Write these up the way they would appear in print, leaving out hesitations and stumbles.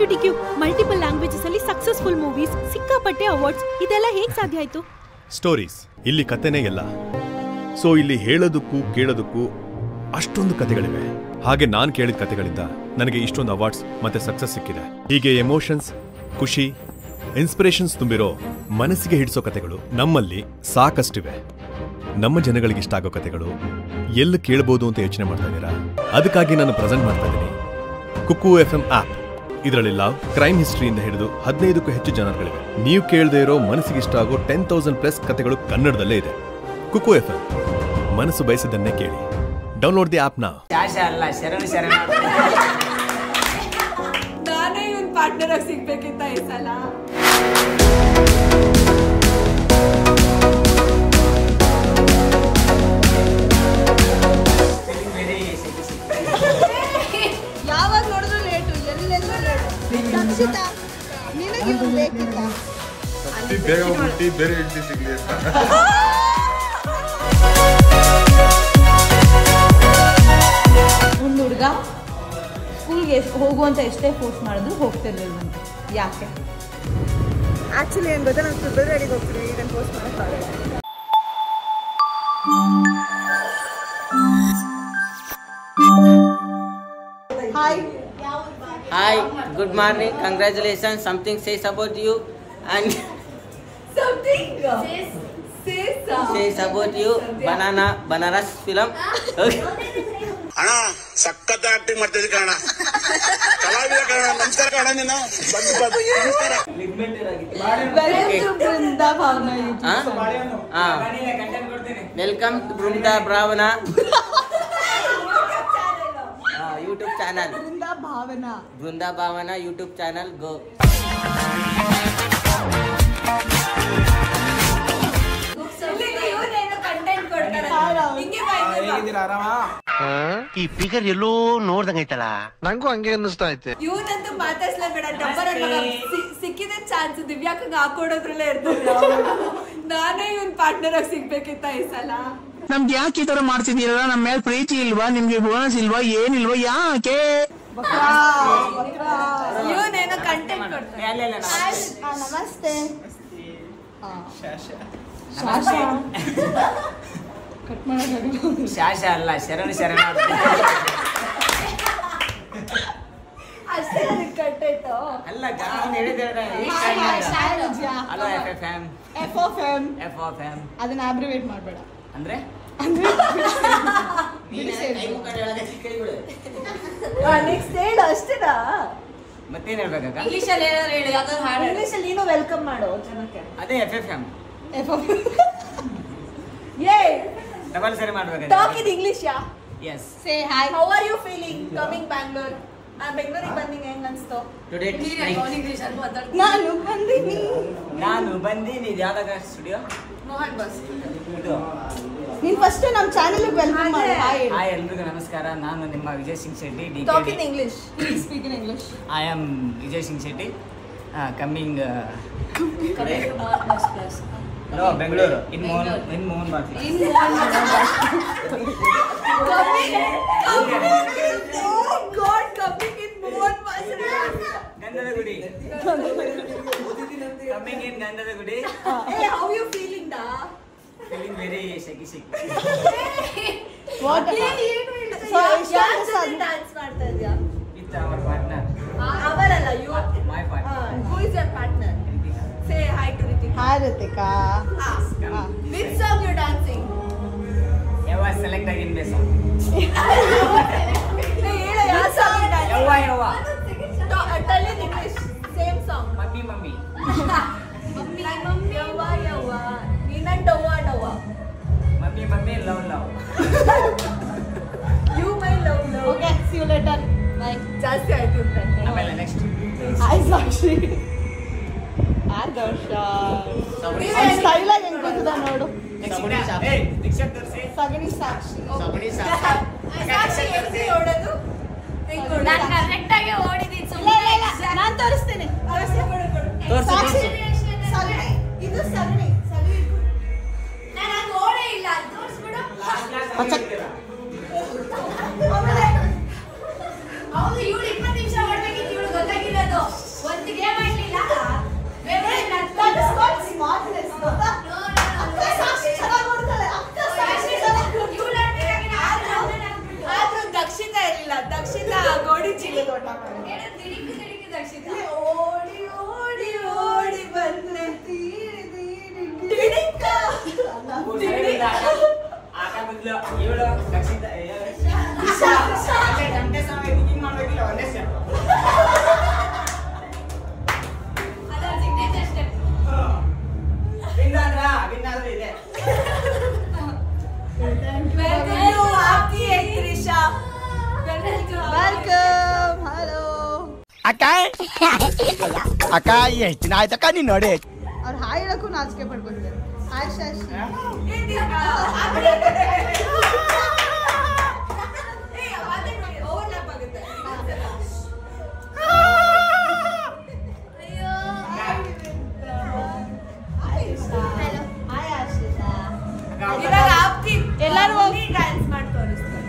LGBTQ multiple languages ಅಲ್ಲಿ successful movies, ಸಿಕ್ಕಾಪಟ್ಟೆ awards, ಇದೆಲ್ಲ ಹೇಗ್ ಸಾಧ್ಯ ಆಯ್ತು? ಸ್ಟೋರೀಸ್ ಇಲ್ಲಿ ಕಥೆನೇ ಎಲ್ಲ. ಸೊ ಇಲ್ಲಿ ಹೇಳೋದಕ್ಕೂ ಕೇಳೋದಕ್ಕೂ ಅಷ್ಟೊಂದು ಕಥೆಗಳಿವೆ. ಹಾಗೆ ನಾನ್ ಕೇಳಿದ ಕಥೆಗಳಿಂದ ನನಗೆ ಇಷ್ಟೊಂದು ಅವಾರ್ಡ್ಸ್ ಮತ್ತೆ ಸಕ್ಸಸ್ ಸಿಕ್ಕಿದೆ. ಹೀಗೆ ಎಮೋಷನ್ಸ್, ಖುಷಿ, ಇನ್ಸ್ಪಿರೇಷನ್ಸ್ ತುಂಬಿರೋ ಮನಸ್ಸಿಗೆ ಹಿಡಿಸೋ ಕಥೆಗಳು ನಮ್ಮಲ್ಲಿ ಸಾಕಷ್ಟಿವೆ. ನಮ್ಮ ಜನಗಳಿಗೆ ಇಷ್ಟ ಆಗೋ ಕಥೆಗಳು ಎಲ್ಲಿ ಕೇಳಬಹುದು ಅಂತ ಯೋಚನೆ ಮಾಡ್ತಾ ಇದ್ದೀರಾ? ಅದಕ್ಕಾಗಿ ನಾನು ಪ್ರೆಸೆಂಟ್ ಮಾಡ್ತಾ ಇದ್ದೀನಿ ಕುಕ್ಕು FM ಆಪ್. ಇದರಲ್ಲಿ ಲವ್, ಕ್ರೈಮ್ ಹಿಸ್ಟ್ರಿಯಿಂದ ಹಿಡಿದು 15ಕ್ಕೂ ಹೆಚ್ಚು ಜನರುಗಳಿವೆ. ನೀವು ಕೇಳದೆ ಇರೋ ಮನಸ್ಸಿಗೆ ಇಷ್ಟ ಆಗೋ 10,000+ ಕಥೆಗಳು ಕನ್ನಡದಲ್ಲೇ ಇದೆ. ಕುಕ್ಕು FM, ಮನಸ್ಸು ಬಯಸಿದ್ದನ್ನೇ ಕೇಳಿ. ಡೌನ್ಲೋಡ್ ದಿ ಆಪ್ ನಾ. ನಾನೇ ಇವನ್ ಪಾರ್ಟ್ನರ್ ಆಗಿ ಸಿಗ್ಬೇಕಿತ್ತ ಈ ಸಲ. ಯಾವಾಗ ನೋಡಿದ್ರು ಲೇಟು, ಎಲ್ಲೆಲ್ಲೂ ಲೇಟು. ರಕ್ಷಿತಾ, ನಿನಗೆ ಇವ್ನು ಬೇಕಿತ್ತ? ಬೇಗ ಹುಟ್ಟಿ ಬೇರೆ ಹೆಂಡತಿ ಸಿಗ್ಲಿ ಅಂತ. ಒಂದು ಹುಡುಗ ಸ್ಕೂಲ್ಗೆ ಹೋಗುವಂತ ಎಷ್ಟೇ ಫೋರ್ಸ್ ಮಾಡಿದ್ರು ಹೋಗ್ತಿರ್ಲಿಲ್ವಂತೆ. ಯಾಕೆ? ಆಕ್ಚುಲಿ ಏನು ಗೊತ್ತಾ, ನಾನು ಫೆಬ್ರವರಿಗೆ ಹೋಗ್ತೀನಿ, ಈಗ ಫೋರ್ಸ್ ಮಾಡೋಕ್ಕಾಗಲ್ಲ. Hi, good morning, congratulations, something says about you and Something says about you, Banaras film. Okay. ಅಣ್ಣ ಸಖತ್ ಆಕ್ಟಿಂಗ್ ಮಾಡ್ತಿದ್ದೆ ಕಣ, ಕಲಾವಿದ ಕಣ. ನಮಸ್ಕಾರ ಕಣ, ನೀನು welcome to Brinda Bhavana YouTube channel. Brinda Bhavana YouTube channel. Go. ಈ ಫಿಗರ್ ಎಲ್ಲೋ ನೋಡ್ದಂಗೈತಲ್ಲ, ನಂಗೂ ಹಂಗೆ ಅನ್ನಿಸ್ತಾ ಐತೆ. ಇವನಂತೂ ಮಾತಾಡ್ಸ್ಲೇಬೇಡ, ಸಿಕ್ಕಿದ ಚಾನ್ಸ್ ದಿವ್ಯಾಕಂಗ ಹಾಕೊಡೋದ್ರಲ್ಲೇ ಇರ್ತಾರೆ. ನಾನೇ ಇವನ್ ಪಾರ್ಟ್ನರ್ ಆಗಿ ಸಿಗ್ಬೇಕಿತ್ತ ಈ ಸಲ. ನಮ್ಗೆ ಯಾಕೆ ಈ ತರ ಮಾಡ್ತಿದ್ದೀರಲ್ಲ? ನಮ್ಮ ಮೇಲೆ ಪ್ರೀತಿ ಇಲ್ವಾ? ನಿಮ್ಗೆ ಬೋನಸ್ ಇಲ್ವಾ? ಏನಿಲ್ವಾ? ಯಾಕೆ? ಇವನೇನೋ ಕಂಟೆಂಟ್ ಕೊಡ್ತಾರೆ. ನಮಸ್ತೆ. ಶಾಶ ಅಲ್ಲ, ಶರಣ ಅಷ್ಟೇ ಕಟ್ಟಾಯ್ತು ಅಲ್ಲ. ನಾನು ಹೇಳಿದ್ರೆ ಹಲೋ FFM. ಅದನ್ನ ಅಬ್ರಿವೇಟ್ ಮಾಡಬೇಡ. ಅಂದ್ರೆ ನೆಕ್ಸ್ಟ್ ಹೇಳು ಅಷ್ಟೇನಾ? ಮತ್ತೇನ್ ಹೇಳ್ಬೇಕಾಗ? ಇಂಗ್ಲಿಷಲ್ಲಿ ಹೇಳು, ಯಾವ್ದಾದ್ರು ಹಾಡು. ಇಂಗ್ಲಿಷಲ್ಲಿ ನೀನು ವೆಲ್ಕಮ್ ಮಾಡು ಜನಕ್ಕೆ. ಅದೇ FFM. ಯೇ ಡಬಲ್ ಸರಿ ಮಾಡ್ಬೇಕು. Talk in English. Yeah yes. Say hi, how are you feeling coming Bangalore? ಬೆಂಗಳೂರಿಗೆ ಬಂದಿಗೆ ಹೆಂಗ್ ಅನ್ಸ್ತು? ನಾನು ಬಂದೀನಿ. ಯಾವ್ದಾಗ ಸ್ಟುಡಿಯೋ? ಮೋಹನ್ ಬಾಸ್. ಇದು ನೀನ್ ಫಸ್ಟ್ ನಮ್ಮ ಚಾನೆಲ್ ವೆಲ್ಕಮ್ ಮಾಡು. ಹಾಯ್ ಎಲ್ರಿಗೂ ನಮಸ್ಕಾರ. ನಾನು ನಿಮ್ಮ Vijay Singh Shetty. Talk in English. Speak in English. I am Vijay Singh Shetty, coming no Bengaluru in Mohan Bath. Oh God, coming in Mohan Bath. Gandadagudi. Coming in Gandadagudi. Hey, how you feeling da? Feeling very shaky. What? So dance ಮಾಡ್ತಾ ಇದೀಯಾ? With our partner. ಅವರಲ್ಲ, you. My partner. Who is your partner? Say hi to Ritika. Hi Ritika. Which song you dancing? Yawa select again the song. Hey, ಹೇಳು ಯಾವ song you dancing? Yawa. Tell in English. Same song. Mummy. Mummy. Yawa. Nina dawa. Mummy love. You my love. Okay, see you later. Bye. ಜಾಸ್ತಿ ಆಯ್ತು ಅಂತ. ಆಮೇಲೆ next. Hi Sakshi. ಆದರ್ಶ. Style ಆಗಿ ಹೆಂಗ್ ಗೊತ್ತಿದೆ ನೋಡು. ಸಗಣಿ ಸಾಕ್ಷಿ. ಸಾಕ್ಷಿ ಎಲ್ಲಿ ಓಡೋದು? ನಾನು ಕರೆಕ್ಟ್ ಆಗಿ ಓಡಿದ್ದೀನಿ. ನಾನು ತೋರಿಸ್ತೀನಿ. ಸಾಕ್ಷಿ ಸಗಣಿ, ಇದು ಸಗಣಿ. ನಾನು ಅದು ಓಡೇ ಇಲ್ಲ, ತೋರಿಸ್ಬಿಡು. ಹೌದು, ಇವಳು 20 ನಿಮಿಷ ಓಡಬೇಕಿತ್ತು, ಇವಳು ಗೊತ್ತಾಗಿರೋದು. ಓಡಿ ಓಡಿ ಓಡಿ ಬಂದ್ರೆ ಅಕ್ಕ ಎಷ್ಟು ದಿನ ಆಯ್ತಕ್ಕ ನೀನ್ ನೋಡಿ ಅವ್ರು ಹಾಯ್ ಹೇಳಕ್ಕೂ ನಾಚಿಕೆ ಪಡ್ಕೊಂಡಿದ್ದಾರೆ. ಹಾಯ್ ಶಾಶಿ. ಎಲ್ಲರೂ ಹೋಗಿ ಡ್ಯಾನ್ಸ್ ಮಾಡಿ ತೋರಿಸ್ತಾರೆ.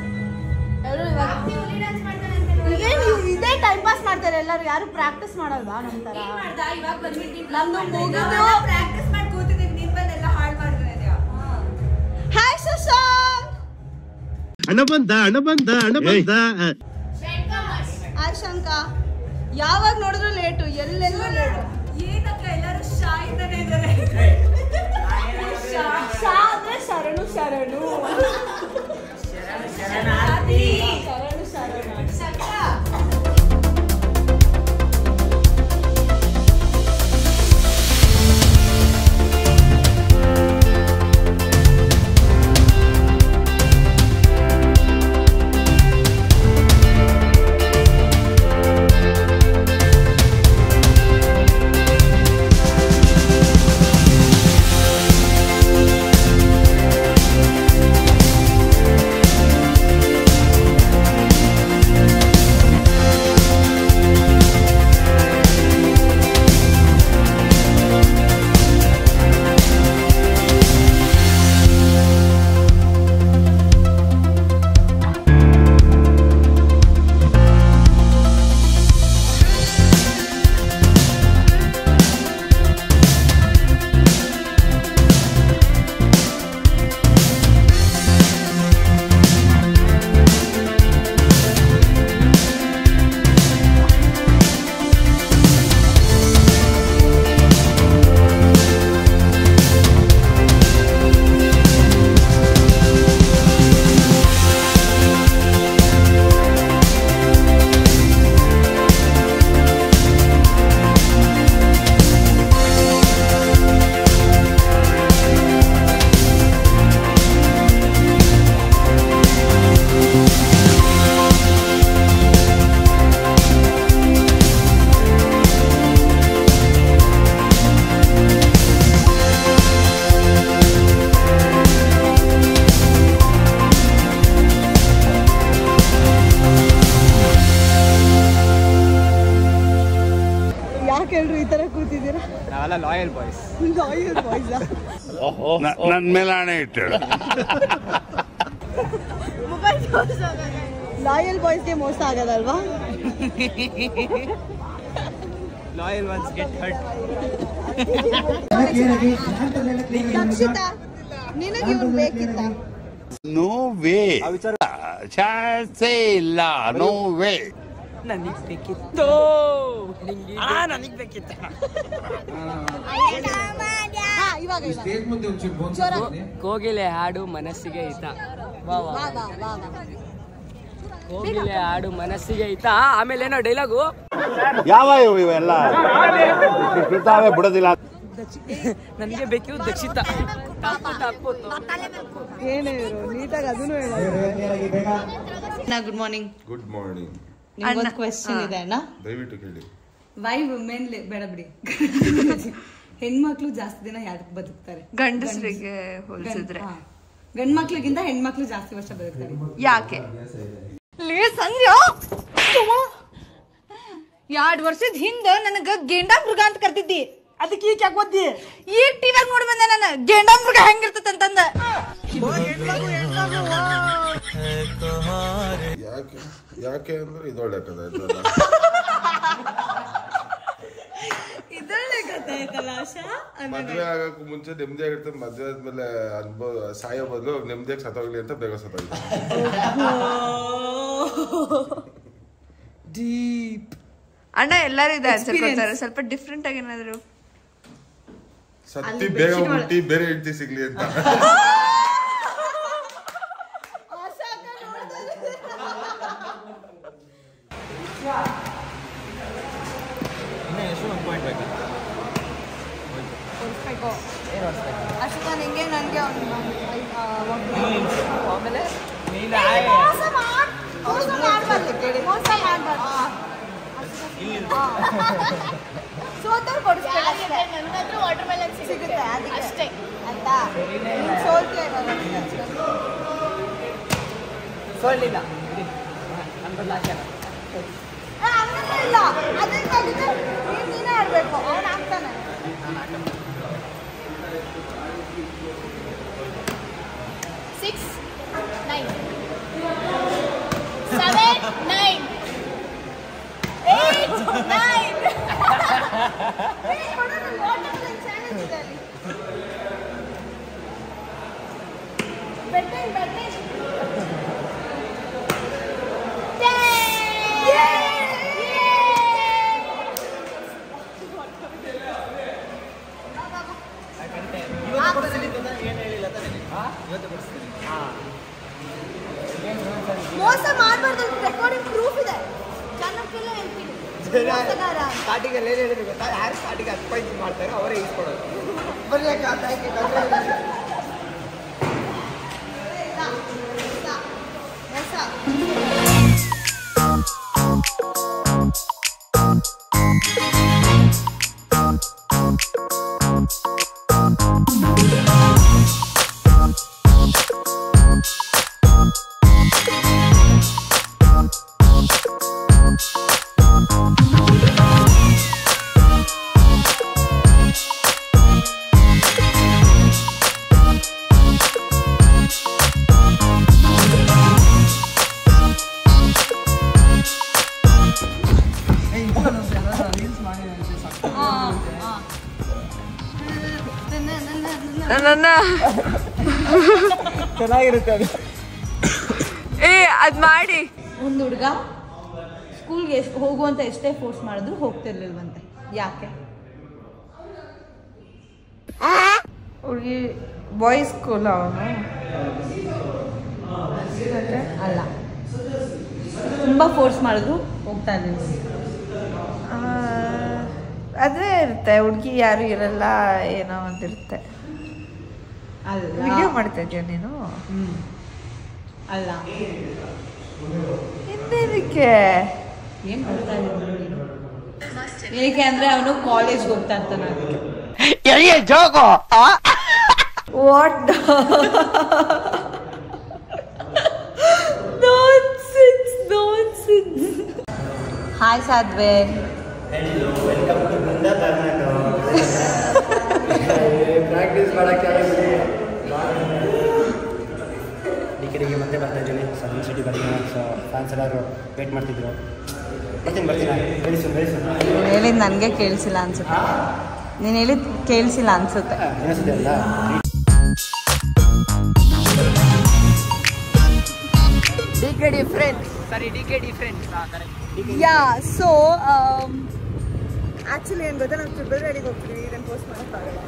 ಇದೇ ಟೈಮ್ ಪಾಸ್ ಮಾಡ್ತಾರೆ ಎಲ್ಲರೂ. ಯಾರು ಪ್ರಾಕ್ಟೀಸ್ ಮಾಡಲ್ವಾ ನಮ್ಮ ತರ? ನಮ್ದು ಮುಗಿದು ಪ್ರಾಕ್ಟೀಸ್ ಮಾಡಿ ಕೂತಿದ್ದೀನಿ. ನೀನ್ ಬಂದೆಲ್ಲ ಹಾಳು ಮಾಡಿದ್ರೆ. ಹಾಯ್ ಶಶಾಂಕ್. ಹಣ ಬಂದ ಹಾಯ್ ಶಂಕ. ಯಾವಾಗ ನೋಡಿದ್ರು ಲೇಟು, ಎಲ್ಲೆಲ್ಲೂ ಲೇಟು. ಏನಕ್ಕ ಎಲ್ಲರೂ ಶಾ ಇದ್ದಾನೆ ಇದ್ದಾರೆ. ಶಾ ಅಂದ್ರೆ ಶರಣು ಶರಣು ಲಾಯಲ್ ಬಾಯ್ಸ್. ನನ್ನ ಮೇಲೆ ಹಣೆ ಇಟ್ಟಳು. ಲಾಯಲ್ ಬಾಯ್ಸ್ಗೆ ಮೋಸ ಆಗೋದಲ್ವಾ? Loyal ones get hurt. Rakshita, ನಿನಗೆ ಇವ್ನು ಬೇಕಿತ್ತ? ನೋ ವೇ, ಚಾನ್ಸೇ ಇಲ್ಲ. No way. ನನಗೆ ಬೇಕಿತ್ತು. ನನಗೆ ಬೇಕಿತ್ತು. ಕೋಗಿಲೆ ಹಾಡು ಮನಸ್ಸಿಗೆ ಹಿತ. ಕೋಗಿಲೆ ಹಾಡು ಮನಸ್ಸಿಗೆ ಹಿತ. ಆಮೇಲೆ ಏನೋ ಡೈಲಾಗು ಯಾವ ಇವೆಲ್ಲ ಬಿಡೋದಿಲ್ಲ. ನನಗೆ ಬೇಕಿತ್ತು ದಕ್ಷಿತ. ಏನೇ ನೀಟಾಗಿ ಅದನ್ನು ಹೇಳ. Good morning. Good morning. ನಿಮ್ಗೊಂದು ಕ್ವೆಶ್ಚನ್ ಇದೆ ಅಣ್ಣ, ದಯವಿಟ್ಟು ಕೇಳಿ. ವೈ ವುಮೆನ್ ಬೇಡ ಬಿಡಿ, ಹೆಣ್ಮಕ್ಳು ಜಾಸ್ತಿ ದಿನ ಯಾಕೆ ಬದುಕ್ತಾರೆ? ಗಂಡಸರಿಗೆ ಹೋಲಿಸಿದ್ರೆ ಗಂಡ್ಮಕ್ಳಿಗಿಂತ ಹೆಣ್ಮಕ್ಳು ಜಾಸ್ತಿ ವರ್ಷ ಬದುಕ್ತಾರೆ. ಯಾಕೆ? ಸಂಧ್ಯಾ 2 ವರ್ಷದ ಹಿಂದ ನನಗ ಗೇಂಡಾ ಮೃಗ ಅಂತ ಕರ್ತಿದ್ದಿ. ಅದಕ್ಕೆ ಈಗ ಯಾಕೆ ಓದ್ದಿ? ಈಗ ಟಿವಿಯಾಗ ನೋಡಿ ಬಂದೆ ನಾನು ಗೇಂಡಾ ಮೃಗ ಹೆಂಗಿರ್ತದ ಅಂತಂದ. ಯಾಕೆ ಅಂದ್ರೆ ಇದೊಳ್ಳೆ ಕಥೆ ಮದ್ವೆ ಆಗಕ್ ಮುಂಚೆ ನೆಮ್ಮದಿ ಆಗಿರ್ತದೆ. ಮದ್ವೆ ಆದ್ಮೇಲೆ ಅನ್ಭವ ಸಾಯೋ ಬದಲು ನೆಮ್ಮದಿಯಾಗಿ ಸತ್ತೋಗ್ಲಿ ಅಂತ ಬೇಗ ಸತ್ತೋಗ್ಲಿ. ಡೀಪ್ ಅಣ್ಣ ಎಲ್ಲರೂ ಇದೆ ಆನ್ಸರ್ ಕೊಡ್ತಾರೆ ಸ್ವಲ್ಪ ಡಿಫ್ರೆಂಟ್ ಆಗಿ ಏನಾದ್ರು ಸತ್ತಿ ಬೇಗ ಮುಟ್ಟಿ ಬೇರೆ ಹೆಂಡತಿ ಸಿಗ್ಲಿ ಅಂತ ಅಷ್ಟ ನಿಂಗೆ ನನಗೆ ಆಮೇಲೆ ಸೋತವ್ರು ಕೊಡಿಸ್ಬೇಕು ವಾಟರ್ ಮೆಲನ್ ಸಿಗುತ್ತೆ ಅಷ್ಟೇ ಅಂತ ಸೋಲಿಲ್ಲ ಇಲ್ಲ ಅದಕ್ಕಾಗಿದೆ ನೀನೇ ಆಡ್ಬೇಕು ಅವನು ಆಗ್ತಾನೆ 6, 9, 7, 9, 8, 9. ಮೋಸ ಮಾಡಬಾರ್ದು ರೆಕಾರ್ಡಿಂಗ್ ಪ್ರೂಫ್ ಇದೆ ಜನಕ್ಕೆಲ್ಲ ಹೇಳ್ತೀನಿ ಸ್ಟಾರ್ಟಿಂಗ್ ಅಲ್ಲಿ ಏನು ಹೇಳಿದ್ರು ಗೊತ್ತಾ ಯಾರು ಸ್ಟಾರ್ಟಿಂಗ್ 10 ಪಾಯಿಂಟ್ ಮಾಡ್ತಾರೆ ಅವರೇ ಈಸ್ಕೊಡೋದು ಚೆನ್ನಾಗಿರುತ್ತೆ ಅದು ಮಾಡಿ ಒಂದು ಹುಡುಗ ಸ್ಕೂಲ್ಗೆ ಹೋಗುವಂತ ಎಷ್ಟೇ ಫೋರ್ಸ್ ಮಾಡಿದ್ರು ಹೋಗ್ತಿರ್ಲಿಲ್ವಂತೆ ಯಾಕೆ ಹುಡುಗಿ ಬಾಯ್ಸ್ ಸ್ಕೂಲ್ ಅವನು ಅಲ್ಲ ತುಂಬಾ ಫೋರ್ಸ್ ಮಾಡಿದ್ರು ಹೋಗ್ತಾ ಇರ್ಲಿಲ್ಲ ಅದೇ ಇರುತ್ತೆ ಹುಡುಗಿ ಯಾರು ಇರಲ್ಲ ಏನೋ ಒಂದಿರುತ್ತೆ ವಿಡಿಯೋ ಮಾಡ್ತಾ ಇದೀಯ ನೀನು ಅಲ್ಲ ಹಿಂದೇನಕ್ಕೆ ಏನ್ ಮಾಡ್ತಾ ಇದ್ದೀನಿ ಏನಕ್ಕೆ ಅಂದ್ರೆ ಅವನು ಕಾಲೇಜ್ಗೆ ಹೋಗ್ತಾ ಇರ್ತಾನೆ ವಾಟ್ ಹಾಯ್ ಸಾಧ್ವೆ ಪ್ರಾಕ್ಟೀಸ್ ಮಾಡೋಕ್ಕೆ ಡಿಗ್ರಿಗೆ ಮತ್ತೆ ಬರ್ತಾ ಇದ್ದೀನಿ ಸೆವೆನ್ ಸಿಟಿ ಬರ್ತೀನಿ ಸೊ ಫ್ಯಾನ್ಸ್ ಎಲ್ಲರೂ ವೇಟ್ ಮಾಡ್ತಿದ್ರು ಬರ್ತೀನಿ ನೀನು ಹೇಳಿದ್ದು ನನಗೆ ಕೇಳಿಸಿಲ್ಲ ಅನ್ಸುತ್ತೆ ನೀನು ಹೇಳಿದ್ದು ಕೇಳಿಸಿಲ್ಲ ಅನ್ಸುತ್ತೆ ಅನಿಸುತ್ತೆ ಅಲ್ಲ ಸೊ ಆಕ್ಚುಲಿ ಏನು ಗೊತ್ತಾ ನಾವು ಫೆಬ್ರವರಿಗೆ ಹೋಗ್ತೀವಿ ಇದನ್ನು ಪೋಸ್ಟ್ ಮಾಡೋಕ್ಕಾಗಲ್ಲ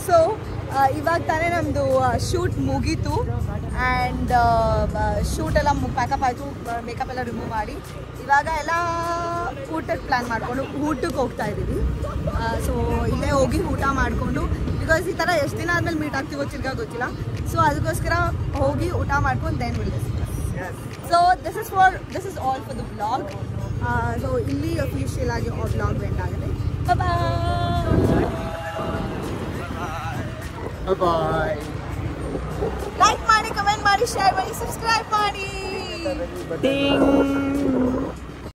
ಸೊ ಇವಾಗ ತಾನೇ ನಮ್ಮದು ಶೂಟ್ ಮುಗೀತು ಆ್ಯಂಡ್ ಶೂಟ್ ಎಲ್ಲ ಪ್ಯಾಕಪ್ ಆಯಿತು ಮೇಕಪ್ ಎಲ್ಲ ರಿಮೂವ್ ಮಾಡಿ ಇವಾಗ ಎಲ್ಲ ಊಟಕ್ಕೆ ಪ್ಲ್ಯಾನ್ ಮಾಡಿಕೊಂಡು ಊಟಕ್ಕೆ ಹೋಗ್ತಾ ಇದ್ದೀವಿ ಸೊ ಇಲ್ಲೇ ಹೋಗಿ ಊಟ ಮಾಡಿಕೊಂಡು ಬಿಕಾಸ್ ಈ ಥರ ಎಷ್ಟು ದಿನ ಆದಮೇಲೆ ಮೀಟ್ ಆಗ್ತೀವೋ ತಿರ್ಗಾ ಗೊತ್ತಿಲ್ಲ ಸೊ ಅದಕ್ಕೋಸ್ಕರ ಹೋಗಿ ಊಟ ಮಾಡ್ಕೊಂಡು then will so this is all for the vlog so ಇಲ್ಲಿ ಅಫಿಷಿಯಲ್ ಆಗಿ ವ್ಲಾಗ್ ಎಂಡ್ ಆಗಿದೆ ಬಾಯ್ ಲೈಕ್ ಮಾಡಿ ಕಮೆಂಟ್ ಮಾಡಿ ಶೇರ್ ಮಾಡಿ ಸಬ್ಸ್ಕ್ರೈಬ್ ಮಾಡಿ